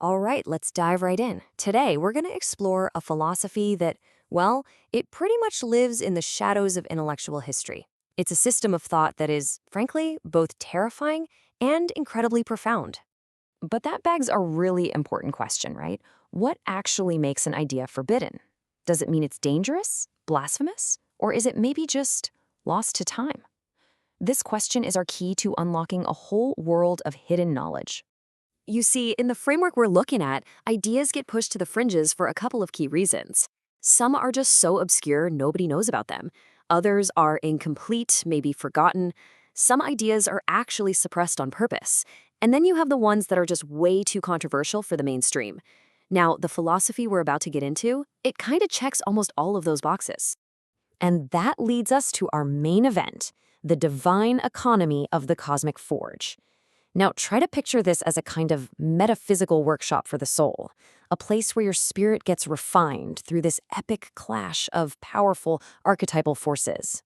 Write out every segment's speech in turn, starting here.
All right, let's dive right in. Today, we're going to explore a philosophy that, well, it pretty much lives in the shadows of intellectual history. It's a system of thought that is, frankly, both terrifying and incredibly profound. But that begs a really important question, right? What actually makes an idea forbidden? Does it mean it's dangerous, blasphemous, or is it maybe just lost to time? This question is our key to unlocking a whole world of hidden knowledge. You see, in the framework we're looking at, ideas get pushed to the fringes for a couple of key reasons. Some are just so obscure nobody knows about them. Others are incomplete, maybe forgotten. Some ideas are actually suppressed on purpose. And then you have the ones that are just way too controversial for the mainstream. Now, the philosophy we're about to get into, it kind of checks almost all of those boxes. And that leads us to our main event, the divine economy of the Cosmic Forge. Now, try to picture this as a kind of metaphysical workshop for the soul, a place where your spirit gets refined through this epic clash of powerful archetypal forces.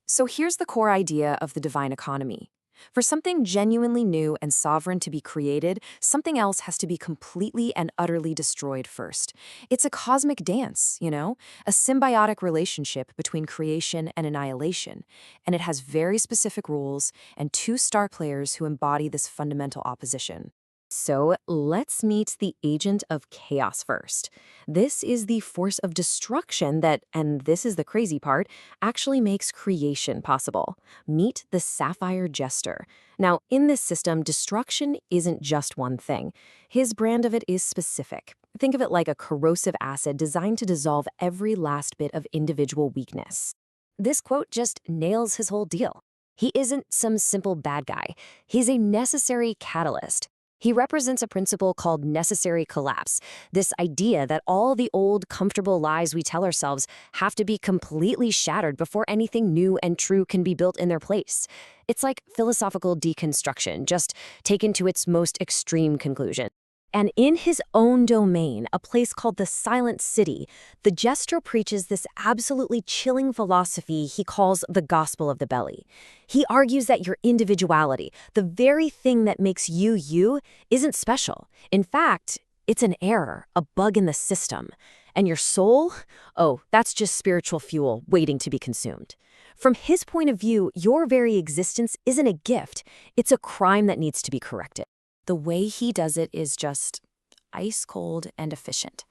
So here's the core idea of the divine economy. For something genuinely new and sovereign to be created, something else has to be completely and utterly destroyed first. It's a cosmic dance, a symbiotic relationship between creation and annihilation, and it has very specific rules and two star players who embody this fundamental opposition. So let's meet the agent of chaos first. This is the force of destruction that, and this is the crazy part, actually makes creation possible. Meet the Sapphire Jester. Now, in this system, destruction isn't just one thing. His brand of it is specific. Think of it like a corrosive acid designed to dissolve every last bit of individual weakness. This quote just nails his whole deal. He isn't some simple bad guy. He's a necessary catalyst. He represents a principle called necessary collapse, this idea that all the old, comfortable lies we tell ourselves have to be completely shattered before anything new and true can be built in their place. It's like philosophical deconstruction, just taken to its most extreme conclusion. And in his own domain, a place called the Silent City, the Jester preaches this absolutely chilling philosophy he calls the Gospel of the Belly. He argues that your individuality, the very thing that makes you you, isn't special. In fact, it's an error, a bug in the system. And your soul? Oh, that's just spiritual fuel waiting to be consumed. From his point of view, your very existence isn't a gift. It's a crime that needs to be corrected. The way he does it is just ice cold and efficient.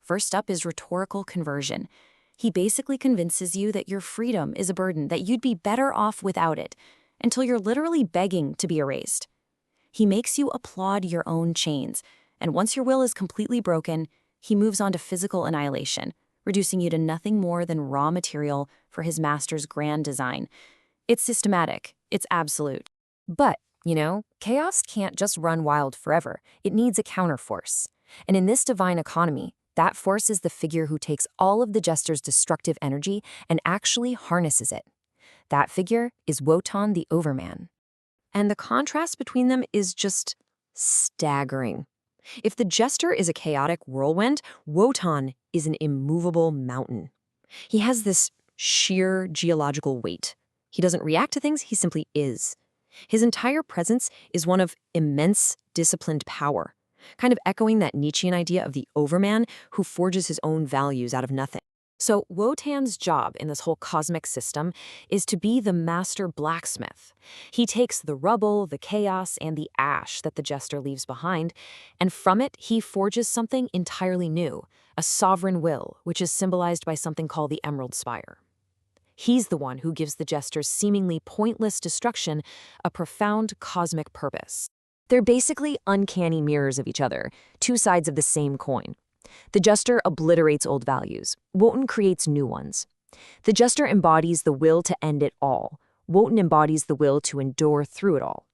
First up is rhetorical conversion. He basically convinces you that your freedom is a burden, that you'd be better off without it, until you're literally begging to be erased. He makes you applaud your own chains, and once your will is completely broken, he moves on to physical annihilation, reducing you to nothing more than raw material for his master's grand design. It's systematic, it's absolute. But chaos can't just run wild forever. It needs a counterforce. And in this divine economy, that force is the figure who takes all of the Jester's destructive energy and actually harnesses it. That figure is Wotan the Overman. And the contrast between them is just staggering. If the Jester is a chaotic whirlwind, Wotan is an immovable mountain. He has this sheer geological weight. He doesn't react to things, he simply is. His entire presence is one of immense, disciplined power, kind of echoing that Nietzschean idea of the overman who forges his own values out of nothing. So Wotan's job in this whole cosmic system is to be the master blacksmith. He takes the rubble, the chaos, and the ash that the Jester leaves behind, and from it he forges something entirely new, a sovereign will, which is symbolized by something called the Emerald Spire. He's the one who gives the Jester's seemingly pointless destruction a profound cosmic purpose. They're basically uncanny mirrors of each other, two sides of the same coin. The Jester obliterates old values. Wotan creates new ones. The Jester embodies the will to end it all. Wotan embodies the will to endure through it all.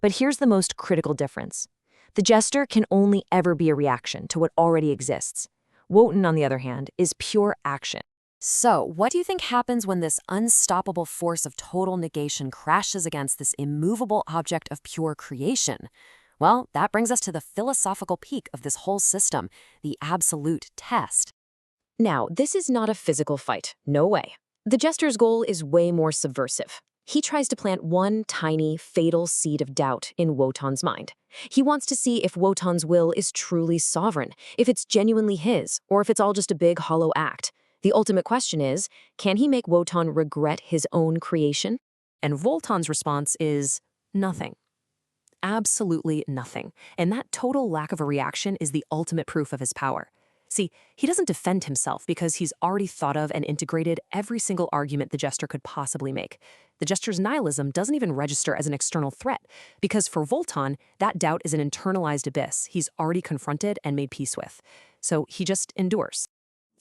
But here's the most critical difference. The Jester can only ever be a reaction to what already exists. Wotan, on the other hand, is pure action. So, what do you think happens when this unstoppable force of total negation crashes against this immovable object of pure creation? Well, that brings us to the philosophical peak of this whole system, the absolute test. Now, this is not a physical fight. No way. The Jester's goal is way more subversive. he tries to plant one tiny, fatal seed of doubt in Wotan's mind. He wants to see if Wotan's will is truly sovereign, if it's genuinely his, or if it's all just a big hollow act. The ultimate question is, can he make Wotan regret his own creation? And Wotan's response is nothing. Absolutely nothing. And that total lack of a reaction is the ultimate proof of his power. See, he doesn't defend himself because he's already thought of and integrated every single argument the Jester could possibly make. The Jester's nihilism doesn't even register as an external threat, because for Wotan, that doubt is an internalized abyss he's already confronted and made peace with. So he just endures.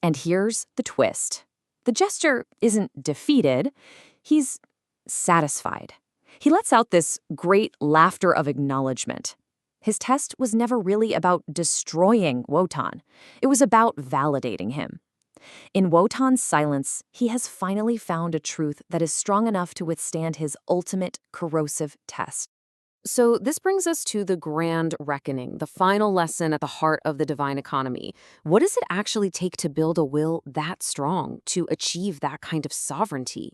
And here's the twist. The Jester isn't defeated, he's satisfied. He lets out this great laughter of acknowledgement. His test was never really about destroying Wotan. It was about validating him. In Wotan's silence, he has finally found a truth that is strong enough to withstand his ultimate corrosive test. So this brings us to the grand reckoning, the final lesson at the heart of the divine economy. What does it actually take to build a will that strong, to achieve that kind of sovereignty?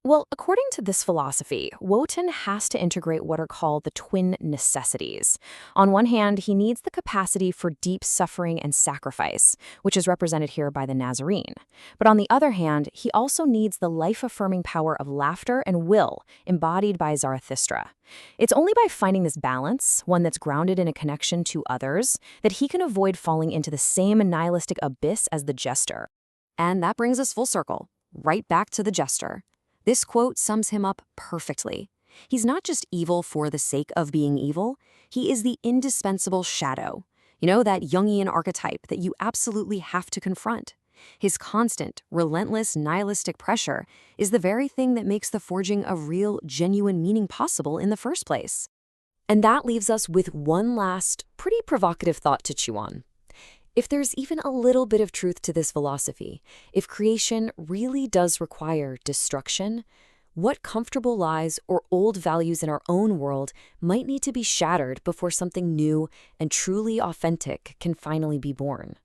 Well, according to this philosophy, Wotan has to integrate what are called the twin necessities. On one hand, he needs the capacity for deep suffering and sacrifice, which is represented here by the Nazarene. But on the other hand, he also needs the life-affirming power of laughter and will, embodied by Zarathustra. It's only by finding this balance, one that's grounded in a connection to others, that he can avoid falling into the same nihilistic abyss as the Jester. And that brings us full circle, right back to the Jester. This quote sums him up perfectly. He's not just evil for the sake of being evil, he is the indispensable shadow. You know, that Jungian archetype that you absolutely have to confront. His constant, relentless, nihilistic pressure is the very thing that makes the forging of real, genuine meaning possible in the first place. And that leaves us with one last, pretty provocative thought to chew on. If there's even a little bit of truth to this philosophy, if creation really does require destruction, what comfortable lies or old values in our own world might need to be shattered before something new and truly authentic can finally be born?